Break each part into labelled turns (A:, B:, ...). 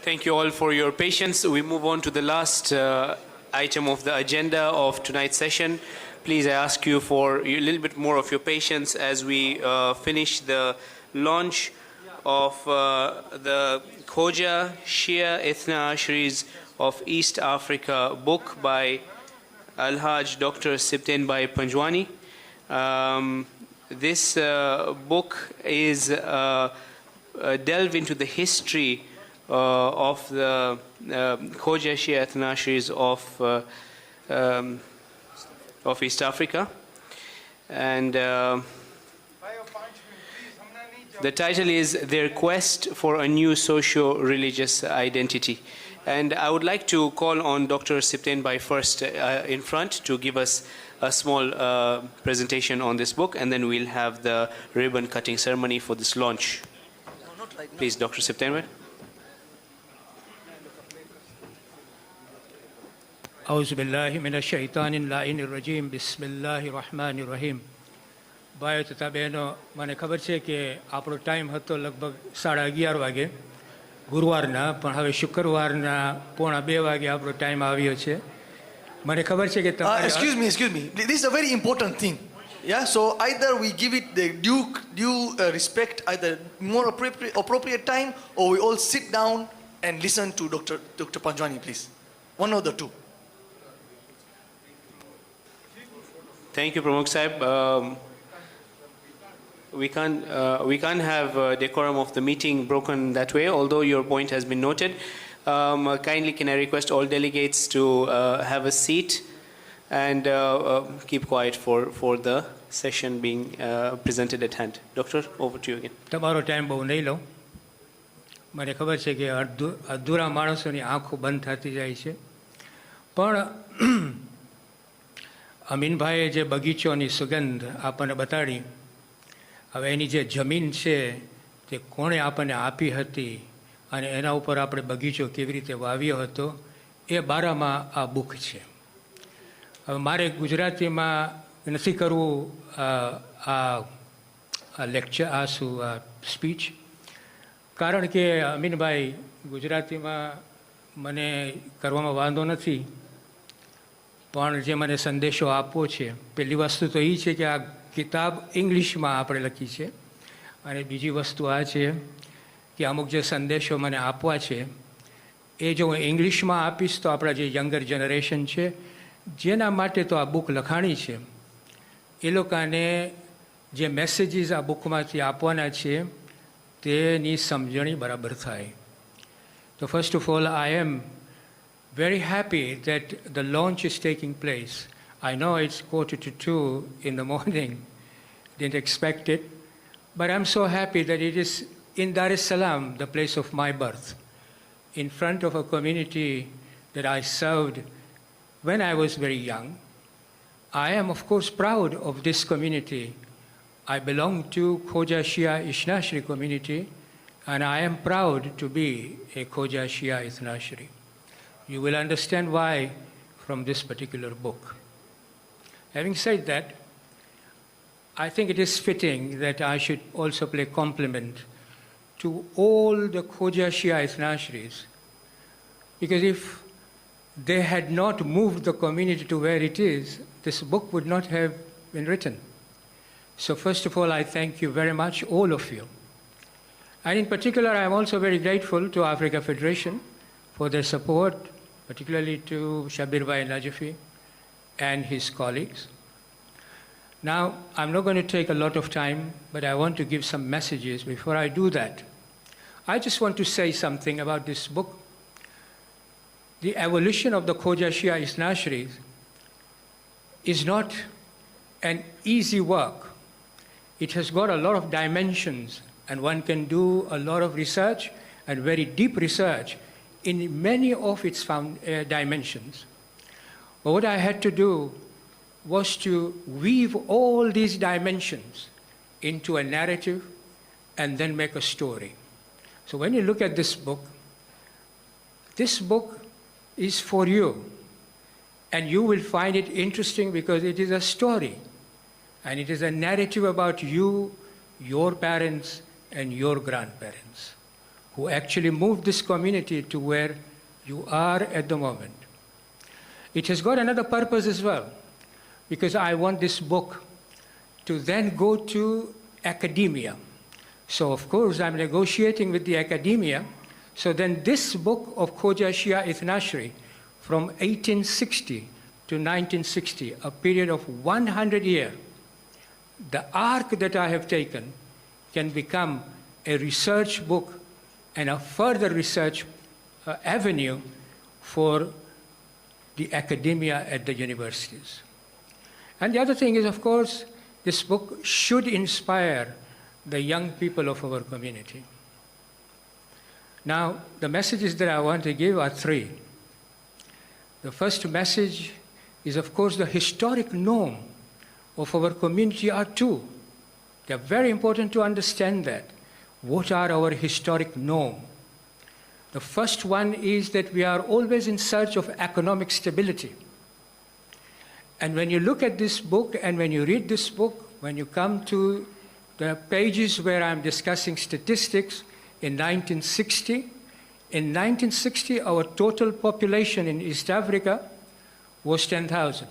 A: Thank you all for your patience. We move on to the last item of the agenda of tonight's session. Please, I ask you for a little bit more of your patience as we finish the launch of the KHOJA, SHIA, ITHNA, ASHERIES of East Africa book by Al-Hajj Dr. Sibtain Bhai Panjwani. This book is delve into the history of the KHOJA, SHIA, ITHNA, ASHERIES of East Africa. And the title is Their Quest for a New Socio-Religious Identity. And I would like to call on Dr. Sibtain Bhai first in front to give us a small presentation on this book, and then we'll have the ribbon cutting ceremony for this launch. Please, Dr. Sibtain Bhai.
B: أعوذ بالله من الشيطان اللعين الرجيم بسم الله الرحمن الرحيم ભાઈઓ તથા બહેનો મને ખબર છે કે આપણો time હતો લગભગ 11:30 વાગે ગુરુવારના પણ હવે શુક્રવારના 1:45 વાગે આપણો ટાઈમ આવ્યો છે મને ખબર છે કે
C: excuse me, this is a very important thing. Yeah, so either we give it the due respect, either more appropriate time, or we all sit down and listen to Dr. Panjwani, please. One of the two.
A: Thank you, Pramukh Sahib. We can't have decorum of the meeting broken that way, although your point has been noted. Kindly can I request all delegates to have a seat and keep quiet for the session being presented at hand. Doctor, over to you again.
B: તમારો time બહુ નહીં લઉં મને ખબર છે કે અધૂરા માણસોની આંખો બંધ થતી જાય છે પણ અમીનભાઈએ જે બગીચોની સુગંધ આપણને બતાડી હવે એની જે જમીન છે તે કોણે આપણને આપી હતી અને એના ઉપર આપણે બગીચો કેવી રીતે વાવ્યો હતો એ બારામાં આ બુક છે હવે મારે ગુજરાતીમાં નથી કરવું આ લેક્ચર આ સ્પીચ કારણ કે અમીનભાઈ ગુજરાતીમાં મને કરવામાં વાંધો નથી પણ જે મને સંદેશો આપવો છે પહેલી વસ્તુ તો એ છે કે આ કિતાબ ઇંગ્લિશમાં આપણે લખી છે અને બીજી વસ્તુ આ છે કે અમુક જે સંદેશો મને આપવા છે એ જો હું ઇંગ્લિશમાં આપીશ તો આપણા જે યંગર જનરેશન છે જેના માટે તો આ બુક લખાણી છે એ લોકોને જે મેસેજીસ આ બુકમાંથી આપવાના છે તેની સમજણી બરાબર થાય તો first of all I am very happy that the launch is taking place. I know it's 1:45 in the morning, didn't expect it, but I'm so happy that it is in Dar es Salaam, the place of my birth, in front of a community that I served when I was very young. I am, of course, proud of this community. I belong to KHOJA SHIA ITHNA ASHERIES community, and I am proud to be a KHOJA SHIA ITHNA ASHERIES. You will understand why from this particular book. Having said that, I think it is fitting that I should also pay compliment to all the KHOJA SHIA ITHNA ASHERIES, because if they had not moved the community to where it is, this book would not have been written. So first of all, I thank you very much, all of you. And in particular, I am also very grateful to Africa Federation for their support, particularly to Shabir Bhai Najafi and his colleagues. Now, I'm not going to take a lot of time, but I want to give some messages. Before I do that, I just want to say something about this book. The evolution of the KHOJA SHIA ITHNA ASHERIES is not an easy work. It has got a lot of dimensions, and one can do a lot of research and very deep research in many of its dimensions. But what I had to do was to weave all these dimensions into a narrative and then make a story. So when you look at this book is for you. And you will find it interesting because it is a story. And it is a narrative about you, your parents, and your grandparents. who actually moved this community to where you are at the moment. It has got another purpose as well, because I want this book to then go to academia. So of course I'm negotiating with the academia. So then this book of KHOJA SHIA ITHNA from 1860 to 1960, a period of 100 years, the arc that I have taken can become a research book and a further research avenue for the academia at the universities. And the other thing is, of course, this book should inspire the young people of our community. Now, the messages that I want to give are three. The first message is, of course, the historic norm of our community are two. They are very important to understand that. What are our historic norms? The first one is that we are always in search of economic stability. And when you look at this book and when you read this book, when you come to the pages where I'm discussing statistics in 1960, our total population in East Africa was 10,000.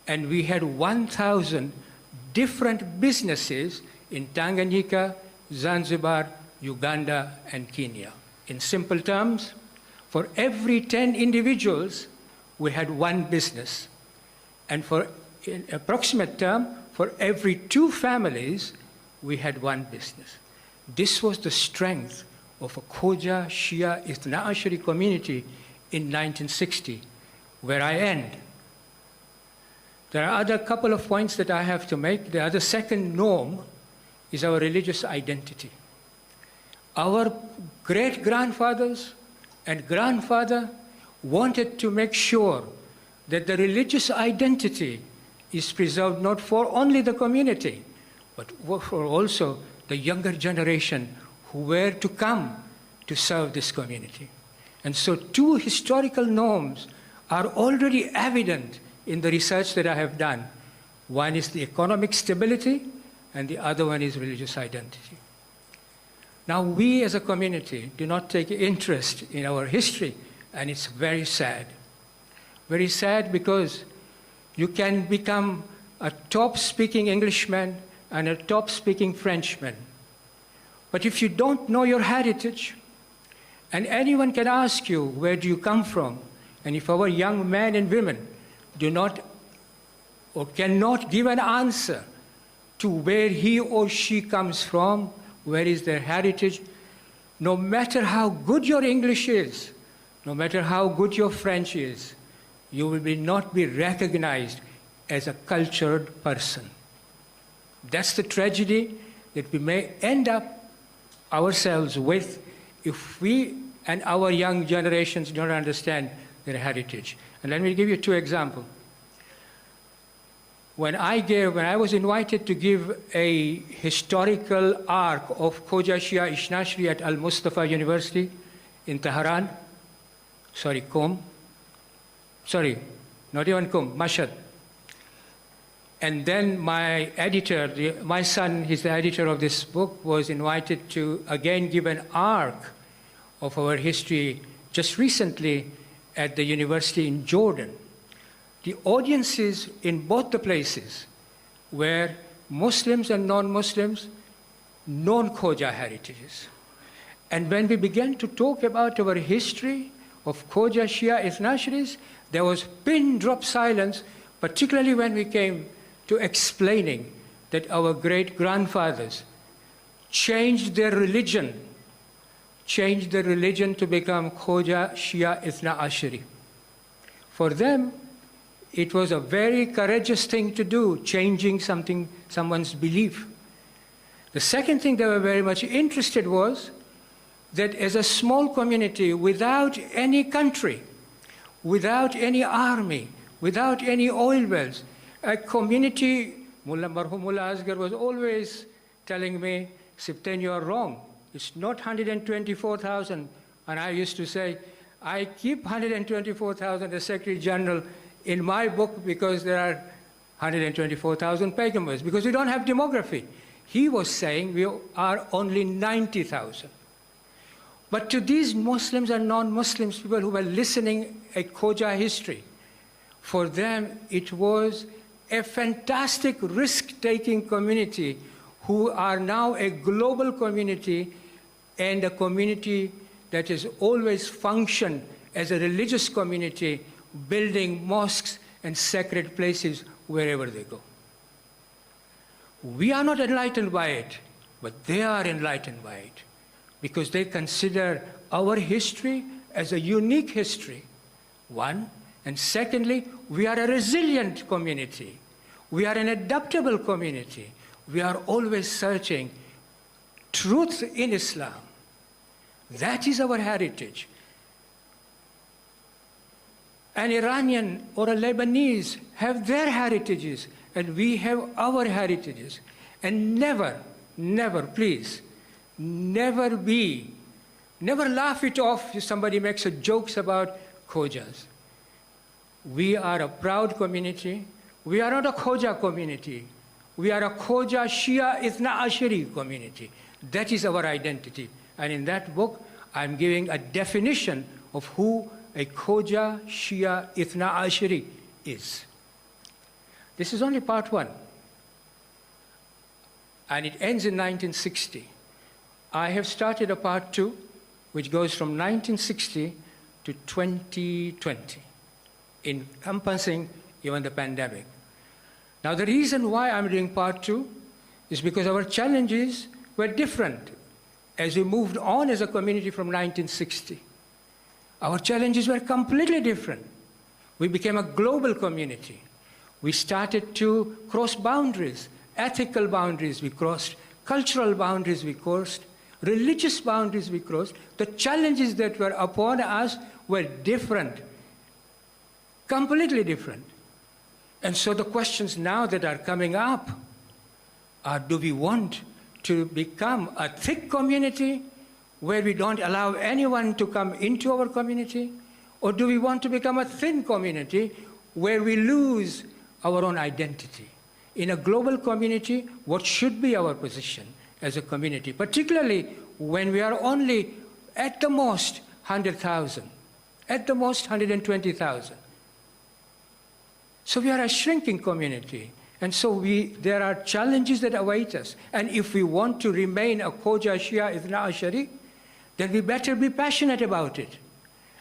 B: And we had 1,000 different businesses in Tanganyika, Zanzibar, Uganda, and Kenya. In simple terms, for every 10 individuals, we had one business. And for in approximate term, for every 2 families, we had one business. This was the strength of a KHOJA SHIA ITHNA community in 1960, where I end. There are other couple of points that I have to make. The other second norm is our religious identity. Our great-grandfathers and grandfather wanted to make sure that the religious identity is preserved not for only the community, but for also the younger generation who were to come to serve this community. And so 2 historical norms are already evident in the research that I have done. One is the economic stability, and the other one is religious identity. Now, we as a community do not take interest in our history, and it's very sad. Very sad because you can become a top-speaking Englishman and a top-speaking Frenchman. But if you don't know your heritage, and anyone can ask you, where do you come from? And if our young men and women do not or cannot give an answer to where he or she comes from, where is their heritage, no matter how good your English is, no matter how good your French is, you will not be recognized as a cultured person. That's the tragedy that we may end up ourselves with if we and our young generations don't understand their heritage. And let me give you 2 examples. When I was invited to give a historical arc of KHOJA SHIA ITHNA at Al-Mustafa University in Tehran, Mashhad. And then my editor, my son, he's the editor of this book, was invited to again give an arc of our history just recently at the university in Jordan. The audiences in both the places were Muslims and non-Muslims, non-KHOJA heritages. And when we began to talk about our history of KHOJA SHIA ITHNA, there was pin-drop silence, particularly when we came to explaining that our great-grandfathers changed their religion to become KHOJA SHIA ITHNA. For them, it was a very courageous thing to do, changing someone's belief. The second thing they were very much interested was that as a small community, without any country, without any army, without any oil wells, a community, Marhum Mullah Asghar was always telling me, Siptain, you are wrong. It's not 124,000. And I used to say, I keep 124,000 as Secretary General in my book because there are 124,000 Paigambars, because we don't have demography. He was saying we are only 90,000. But to these Muslims and non-Muslims, people who were listening at KHOJA history, for them it was a fantastic risk-taking community who are now a global community and a community that has always functioned as a religious community, building mosques and sacred places wherever they go. We are not enlightened by it, but they are enlightened by it because they consider our history as a unique history, one. And secondly, we are a resilient community. We are an adaptable community. We are always searching truth in Islam. That is our heritage. An Iranian or a Lebanese have their heritages, and we have our heritages. And never, never, please, never laugh it off if somebody makes a jokes about KHOJAs. We are a proud community. We are not a KHOJA community. We are a KHOJA, SHIA, ITHNA, ASHERIES community. That is our identity. And in that book, I'm giving a definition of who a KHOJA, SHIA, ITHNA, ASHERIES is. This is only part one. And it ends in 1960. I have started a part two, which goes from 1960 to 2020, encompassing even the pandemic. Now, the reason why I'm doing part two is because our challenges were different as we moved on as a community from 1960. Our challenges were completely different. We became a global community. We started to cross boundaries, ethical boundaries we crossed, cultural boundaries we crossed, religious boundaries we crossed. The challenges that were upon us were different, completely different. And so the questions now that are coming up are, do we want to become a thick community where we don't allow anyone to come into our community? Or do we want to become a thin community where we lose our own identity? In a global community, what should be our position as a community, particularly when we are only at the most 100,000, at the most 120,000? So we are a shrinking community. And so there are challenges that await us. And if we want to remain a KHOJA, SHIA, ITHNA, ASHERIES, then we better be passionate about it.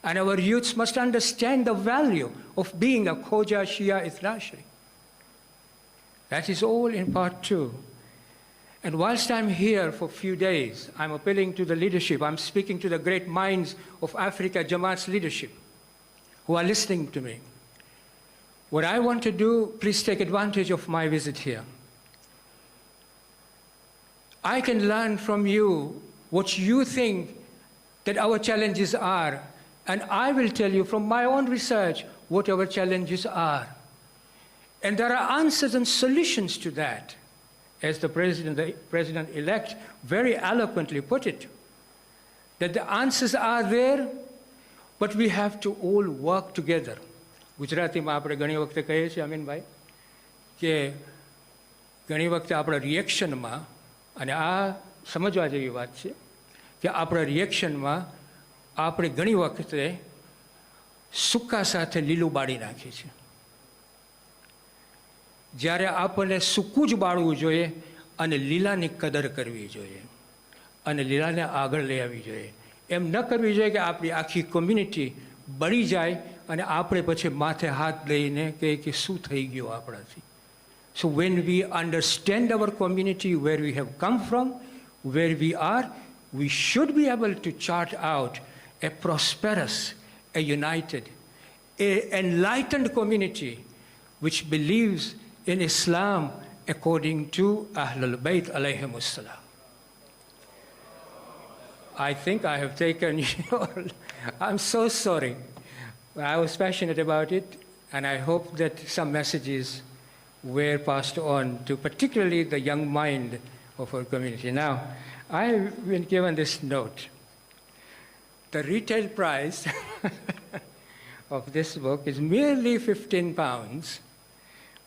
B: And our youths must understand the value of being a KHOJA, SHIA, ITHNA, ASHERIES. That is all in part two. And whilst I'm here for a few days, I'm appealing to the leadership. I'm speaking to the great minds of Africa, Jamaat's leadership, who are listening to me. What I want to do, please take advantage of my visit here. I can learn from you what you think that our challenges are, and I will tell you from my own research what our challenges are. And there are answers and solutions to that, as the President-elect very eloquently put it, that the answers are there, but we have to all work together. ગુજરાતીમાં આપણે ઘણી વખતે કહીએ છીએ અમીનભાઈ કે ઘણી વખતે આપણા રિએક્શનમાં, અને આ સમજવા જેવી વાત છે કે આપણા રિએક્શનમાં આપણે ઘણી વખતે સૂકા સાથે લીલું બાળી નાખીએ છીએ. જ્યારે આપણને સૂકું જ બાળવું જોઈએ અને લીલાની કદર કરવી જોઈએ અને લીલાને આગળ લઈ આવવી જોઈએ. એમ ન કરવી જોઈએ કે આપણી આખી કોમ્યુનિટી બળી જાય અને આપણે પછી માથે હાથ દઈને કહે કે શું થઈ ગયું આપણાથી. So when we understand our community, where we have come from, where we are, we should be able to chart out a prosperous, a united, an enlightened community which believes in Islam according to Ahlul Bayt alayhimus salam. I think I have taken your... I'm so sorry. I was passionate about it, and I hope that some messages were passed on to particularly the young mind of our community. Now, I've been given this note. The retail price of this book is merely £15,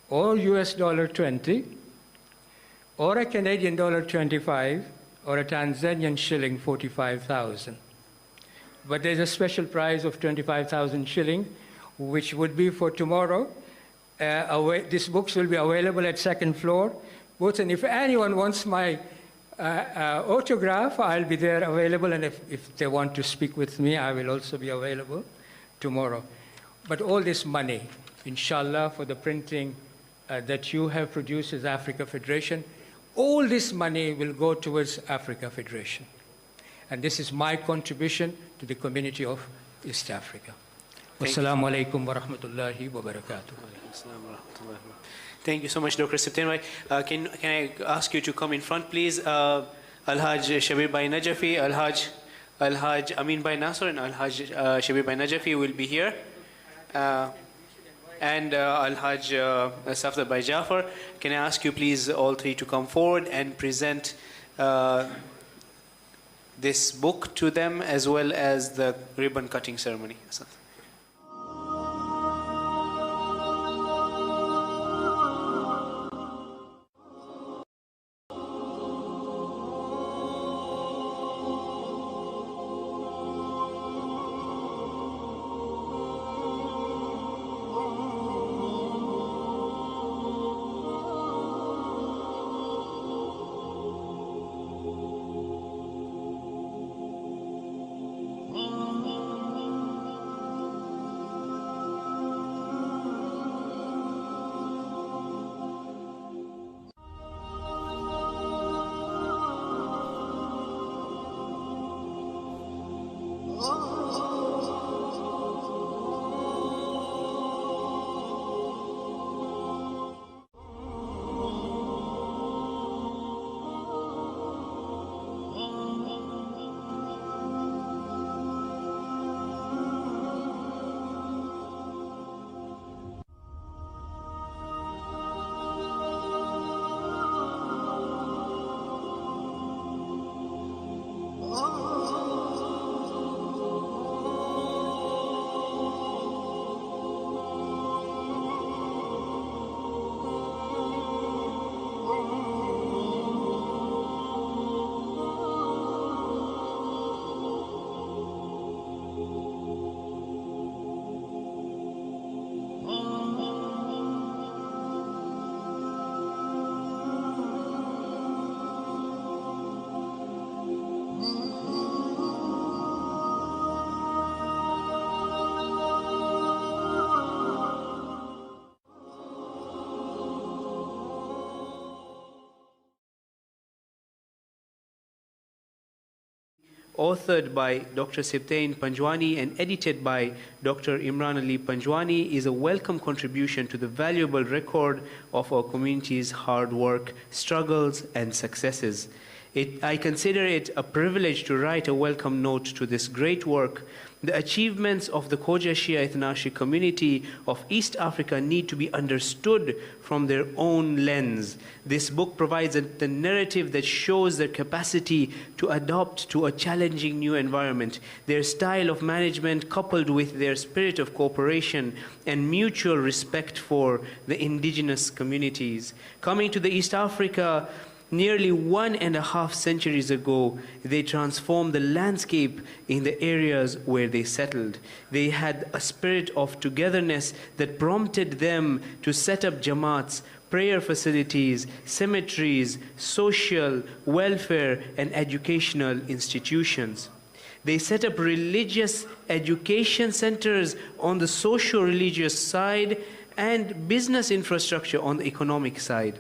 B: or US dollar 20, or a Canadian dollar 25, or a Tanzanian shilling 45,000. but there's a special prize of 25,000 shilling, which would be for tomorrow. These books will be available at second floor. And if anyone wants my autograph, I'll be there available, and if they want to speak with me, I will also be available tomorrow. But all this money, inshallah, for the printing that you have produced as Africa Federation, all this money will go towards Africa Federation. And this is my contribution to the community of East Africa. Wassalamu alaikum wa rahmatullahi wa barakatuh.
A: Thank you so much, Dr. September. Can I ask you to come in front, please? Al-Haj Shabir Bhai Najafi, Al-Haj Amin Bhai Nasr, and Al-Haj Shabir Bhai Najafi will be here. And Al-Haj Safdar Bhai Jafar. Can I ask you, please, all three to come forward and present this book to them, as well as the ribbon cutting ceremony. Authored by Dr. Sibtain Panjwani and edited by Dr. Imran Ali Panjwani, is a welcome contribution to the valuable record of our community's hard work, struggles, and successes. I consider it a privilege to write a welcome note to this great work. The achievements of the KHOJA SHIA ITHNA community of East Africa need to be understood from their own lens. This book provides the narrative that shows their capacity to adapt to a challenging new environment, their style of management coupled with their spirit of cooperation and mutual respect for the indigenous communities. Coming to the East Africa, nearly 1.5 centuries ago, they transformed the landscape in the areas where they settled. They had a spirit of togetherness that prompted them to set up jamaats, prayer facilities, cemeteries, social, welfare, and educational institutions. They set up religious education centers on the socio-religious side and business infrastructure on the economic side.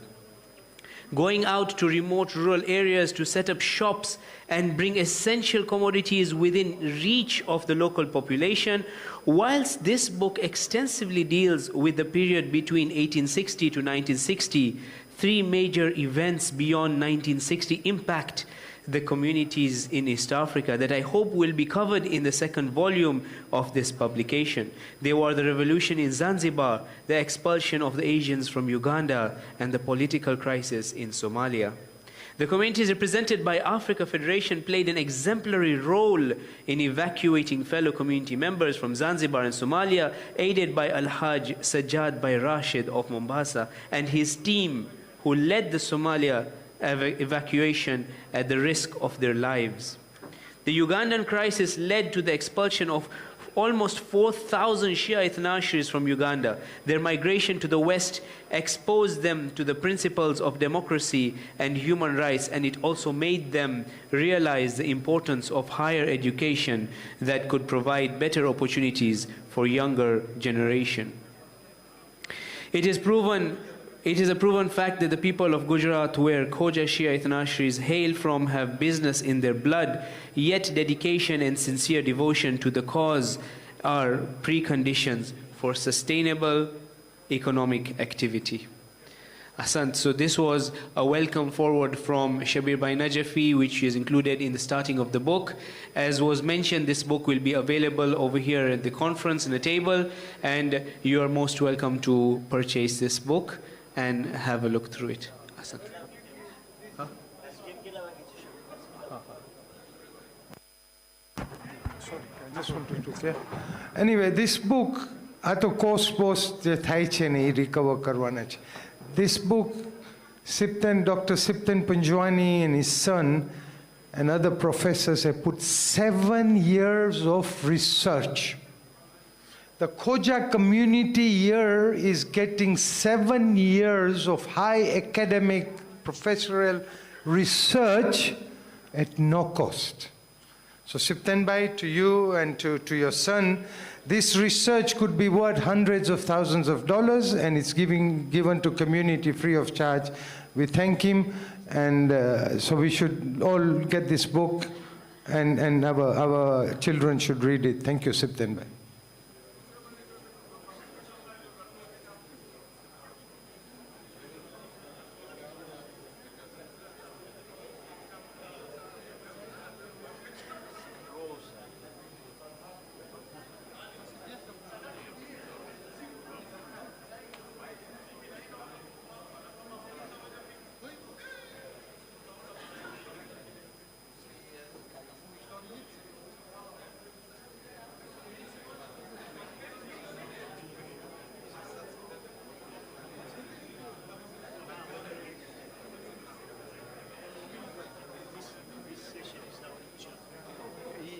A: Going out to remote rural areas to set up shops and bring essential commodities within reach of the local population. Whilst this book extensively deals with the period between 1860 to 1960, three major events beyond 1960 impact the communities in East Africa that I hope will be covered in the second volume of this publication. They were the revolution in Zanzibar, the expulsion of the Asians from Uganda, and the political crisis in Somalia. The communities represented by Africa Federation played an exemplary role in evacuating fellow community members from Zanzibar and Somalia, aided by Al-Haj Sajjad Bhai Rashid of Mombasa and his team, who led the Somalia evacuation at the risk of their lives. The Ugandan crisis led to the expulsion of almost 4,000 Shia ITHNA Asheries from Uganda. Their migration to the West exposed them to the principles of democracy and human rights, and it also made them realize the importance of higher education that could provide better opportunities for younger generation. It is a proven fact that the people of Gujarat, where KHOJA Shia ITHNA Asheries hail from, have business in their blood, yet dedication and sincere devotion to the cause are preconditions for sustainable economic activity. Asant. So this was a welcome forward from Shabir Bhai Najafi, which is included in the starting of the book. As was mentioned, this book will be available over here at the conference in the table, and you are most welcome to purchase this book and have a look through it. Asant.
D: Sorry, I just wanted to clear. Anyway, this book, આ તો course post જે થાય છે ને એ recover કરવાના છે. This book, Dr. Siptan Panjwani and his son and other professors have put 7 years of research. The KHOJA community here is getting 7 years of high academic professorial research at no cost. So Siptan Bhai, to you and to your son, this research could be worth hundreds of thousands of dollars, and it's given to community free of charge. We thank him, and so we should all get this book, and our children should read it. Thank you, Siptan Bhai.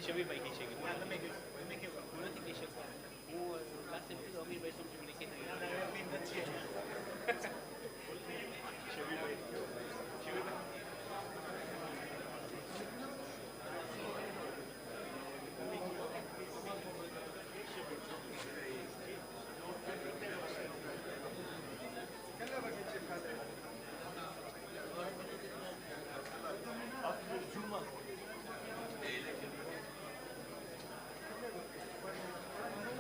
A: Shabir Bhai